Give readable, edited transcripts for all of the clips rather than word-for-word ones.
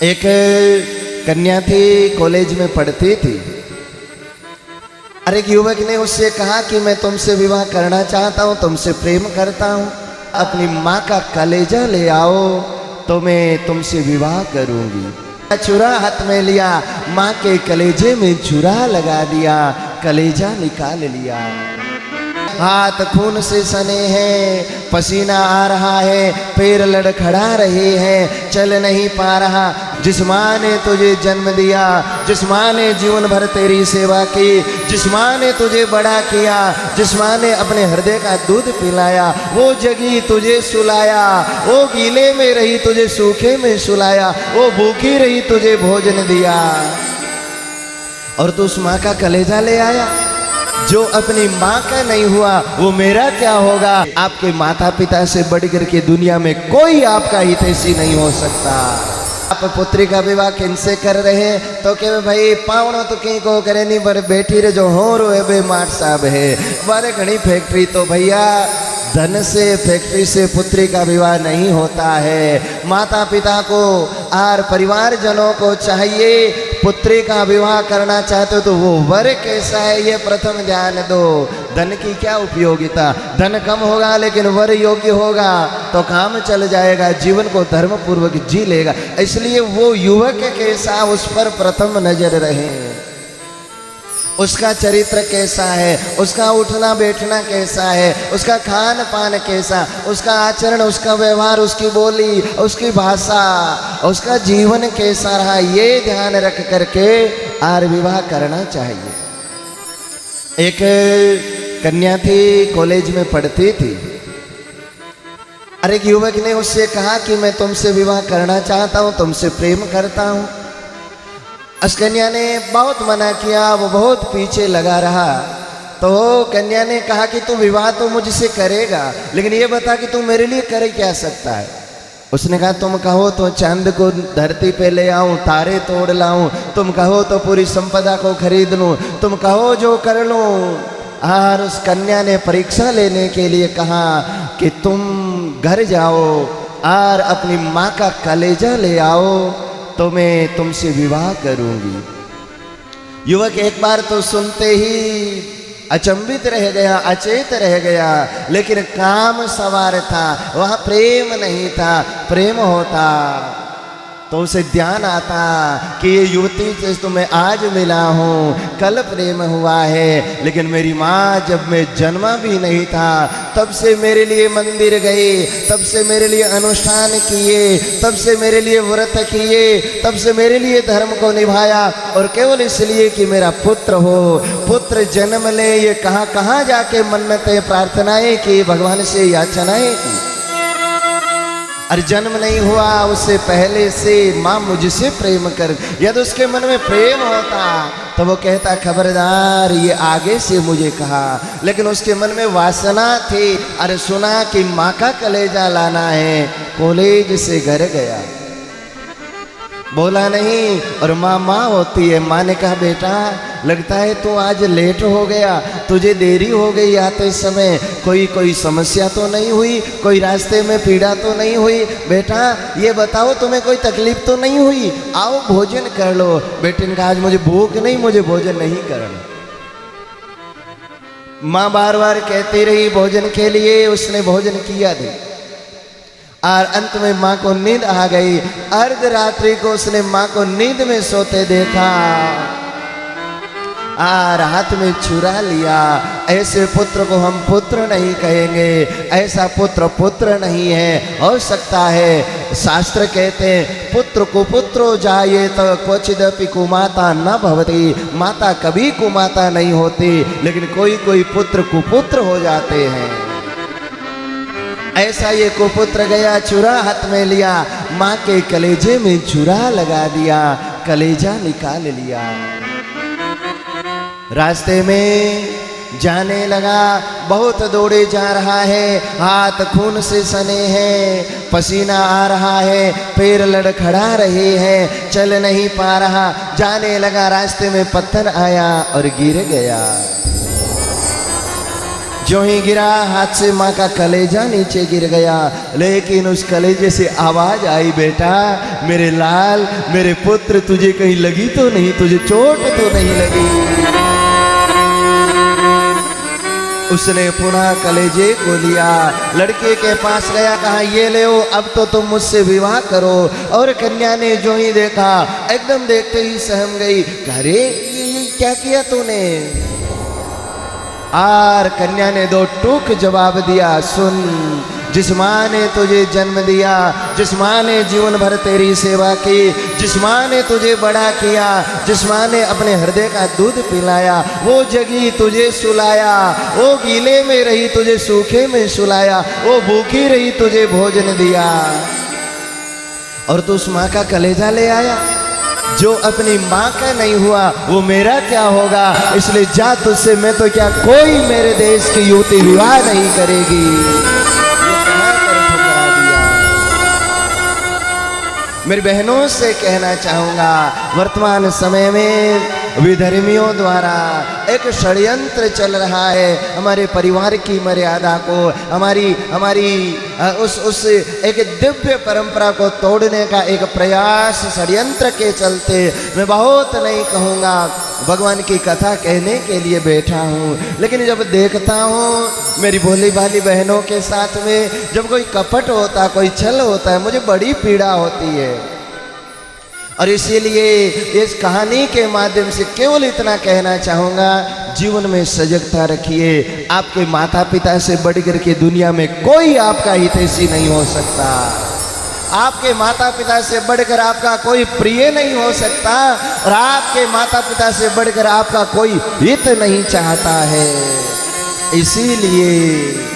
एक कन्या थी, कॉलेज में पढ़ती थी। और एक युवक ने उससे कहा कि मैं तुमसे विवाह करना चाहता हूँ, तुमसे प्रेम करता हूँ, अपनी माँ का कलेजा ले आओ तो मैं तुमसे विवाह करूँगी। छुरा हाथ में लिया, माँ के कलेजे में छुरा लगा दिया, कलेजा निकाल लिया। हाथ खून से सने हैं, पसीना आ रहा है, पैर लड़खड़ा रहे हैं, चल नहीं पा रहा। जिस माँ ने तुझे जन्म दिया, जिस माँ ने जीवन भर तेरी सेवा की, जिस माँ ने तुझे बड़ा किया, जिस माँ ने अपने हृदय का दूध पिलाया, वो जगी तुझे सुलाया, वो गीले में रही तुझे सूखे में सुलाया, वो भूखी रही तुझे भोजन दिया, और तू उस माँ का कलेजा ले आया। जो अपनी माँ का नहीं हुआ वो मेरा क्या होगा। आपके माता पिता से बढ़कर के दुनिया में कोई आपका हितैषी नहीं हो सकता। आप पुत्री का विवाह किनसे कर रहे हैं तो कहे भाई पावनो तो कहीं को करे नहीं, पर बेटी रे जो हो रो है बे माट साहब है, बारे घनी फैक्ट्री। तो भैया धन से, फैक्ट्री से पुत्री का विवाह नहीं होता है। माता पिता को और परिवार जनों को चाहिए, पुत्री का विवाह करना चाहते हो तो वो वर कैसा है ये प्रथम ध्यान दो। धन की क्या उपयोगिता, धन कम होगा लेकिन वर योग्य होगा तो काम चल जाएगा, जीवन को धर्म पूर्वक जी लेगा। इसलिए वो युवक कैसा, उस पर प्रथम नजर रहे। उसका चरित्र कैसा है, उसका उठना बैठना कैसा है, उसका खान पान कैसा, उसका आचरण, उसका व्यवहार, उसकी बोली, उसकी भाषा, उसका जीवन कैसा रहा, ये ध्यान रख करके आर विवाह करना चाहिए। एक कन्या थी, कॉलेज में पढ़ती थी। और एक युवक ने उससे कहा कि मैं तुमसे विवाह करना चाहता हूँ, तुमसे प्रेम करता हूँ। उस कन्या ने बहुत मना किया, वो बहुत पीछे लगा रहा। तो कन्या ने कहा कि तू विवाह तो मुझसे करेगा, लेकिन ये बता कि तू मेरे लिए कर क्या सकता है। उसने कहा तुम कहो तो चांद को धरती पे ले आऊं, तारे तोड़ लाऊं, तुम कहो तो पूरी संपदा को खरीद लूं, तुम कहो जो कर लूं। और उस कन्या ने परीक्षा लेने के लिए कहा कि तुम घर जाओ और अपनी माँ का कलेजा ले आओ तो मैं तुमसे विवाह करूंगी। युवक एक बार तो सुनते ही अचंभित रह गया, अचेत रह गया, लेकिन काम सवार था, वहां प्रेम नहीं था। प्रेम होता तो उसे ध्यान आता कि ये युवती से तो मैं आज मिला हूँ, कल प्रेम हुआ है, लेकिन मेरी माँ जब मैं जन्मा भी नहीं था तब से मेरे लिए मंदिर गई, तब से मेरे लिए अनुष्ठान किए, तब से मेरे लिए व्रत किए, तब से मेरे लिए धर्म को निभाया, और केवल इसलिए कि मेरा पुत्र हो, पुत्र जन्म ले। ये कहाँ कहाँ जाके मन्नतें प्रार्थनाएं की, भगवान से याचनाएं की, और जन्म नहीं हुआ उससे पहले से माँ मुझसे प्रेम कर। यदि उसके मन में प्रेम होता तो वो कहता खबरदार ये आगे से मुझे कहा, लेकिन उसके मन में वासना थी। अरे सुना कि माँ का कलेजा लाना है, कॉलेज से घर गया, बोला नहीं। और माँ माँ होती है। माँ ने कहा बेटा लगता है तू आज लेट हो गया, तुझे देरी हो गई आते समय, कोई समस्या तो नहीं हुई, कोई रास्ते में पीड़ा तो नहीं हुई। बेटा ये बताओ तुम्हें कोई तकलीफ तो नहीं हुई, आओ भोजन कर लो। बेटे ने कहा आज मुझे भूख नहीं, मुझे भोजन नहीं करना। माँ बार बार कहती रही भोजन के लिए, उसने भोजन किया नहीं, और अंत में माँ को नींद आ गई। अर्धरात्रि को उसने माँ को नींद में सोते देखा और हाथ में छुरा लिया। ऐसे पुत्र को हम पुत्र नहीं कहेंगे, ऐसा पुत्र पुत्र नहीं है। हो सकता है शास्त्र कहते हैं पुत्र कुपुत्रो जाये तो क्वचिदपि कुमाता न भवति, माता कभी कुमाता नहीं होती, लेकिन कोई कोई पुत्र कुपुत्र हो जाते हैं। ऐसा ये कुपुत्र गया, छुरा हाथ में लिया, माँ के कलेजे में छुरा लगा दिया, कलेजा निकाल लिया। रास्ते में जाने लगा, बहुत दौड़े जा रहा है, हाथ खून से सने हैं, पसीना आ रहा है, पैर लड़खड़ा रहे हैं, चल नहीं पा रहा। जाने लगा, रास्ते में पत्थर आया और गिर गया। जो ही गिरा हाथ से माँ का कलेजा नीचे गिर गया, लेकिन उस कलेजे से आवाज आई, बेटा मेरे लाल, मेरे पुत्र, तुझे कहीं लगी तो नहीं, तुझे चोट तो नहीं लगी। उसने पुनः कलेजे को लिया, लड़के के पास गया, कहा ये ले ओ, अब तो तुम मुझसे विवाह करो। और कन्या ने जो ही देखा एकदम देखते ही सहम गई, अरे ये क्या किया तूने? और कन्या ने दो टूक जवाब दिया, सुन, जिस माँ ने तुझे जन्म दिया, जिस माँ ने जीवन भर तेरी सेवा की, जिस माँ ने तुझे बड़ा किया, जिस माँ ने अपने हृदय का दूध पिलाया, वो जगी तुझे सुलाया, वो गीले में रही तुझे सूखे में सुलाया, वो भूखी रही तुझे भोजन दिया, और तू उस माँ का कलेजा ले आया। जो अपनी माँ का नहीं हुआ वो मेरा क्या होगा? इसलिए जा, तुझसे मैं तो क्या, कोई मेरे देश की युवती विवाह नहीं करेगी। मेरी बहनों से कहना चाहूँगा, वर्तमान समय में विधर्मियों द्वारा एक षड्यंत्र चल रहा है हमारे परिवार की मर्यादा को, हमारी उस एक दिव्य परंपरा को तोड़ने का एक प्रयास षड्यंत्र के चलते। मैं बहुत नहीं कहूँगा, भगवान की कथा कहने के लिए बैठा हूँ, लेकिन जब देखता हूँ मेरी भोली भाली बहनों के साथ में जब कोई कपट होता, कोई छल होता है, मुझे बड़ी पीड़ा होती है। और इसीलिए इस कहानी के माध्यम से केवल इतना कहना चाहूँगा, जीवन में सजगता रखिए। आपके माता पिता से बढ़कर के दुनिया में कोई आपका हितैषी नहीं हो सकता, आपके माता पिता से बढ़कर आपका कोई प्रिय नहीं हो सकता, और आपके माता पिता से बढ़कर आपका कोई हित नहीं चाहता है। इसीलिए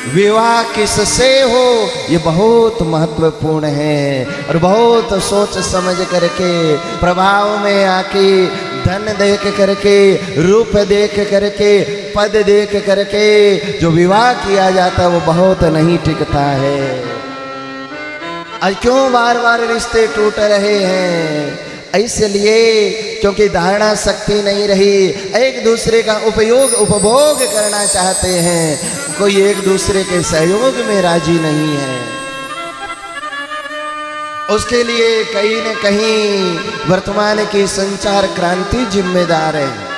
विवाह किससे हो ये बहुत महत्वपूर्ण है, और बहुत सोच समझ करके, प्रभाव में आके, धन देख करके, रूप देख करके, पद देख करके जो विवाह किया जाता है वो बहुत नहीं टिकता है। आज क्यों बार बार रिश्ते टूट रहे हैं? इसलिए क्योंकि धारणा शक्ति नहीं रही, एक दूसरे का उपभोग करना चाहते हैं, कोई एक दूसरे के सहयोग में राजी नहीं है। उसके लिए कहीं न कहीं वर्तमान की संचार क्रांति जिम्मेदार है।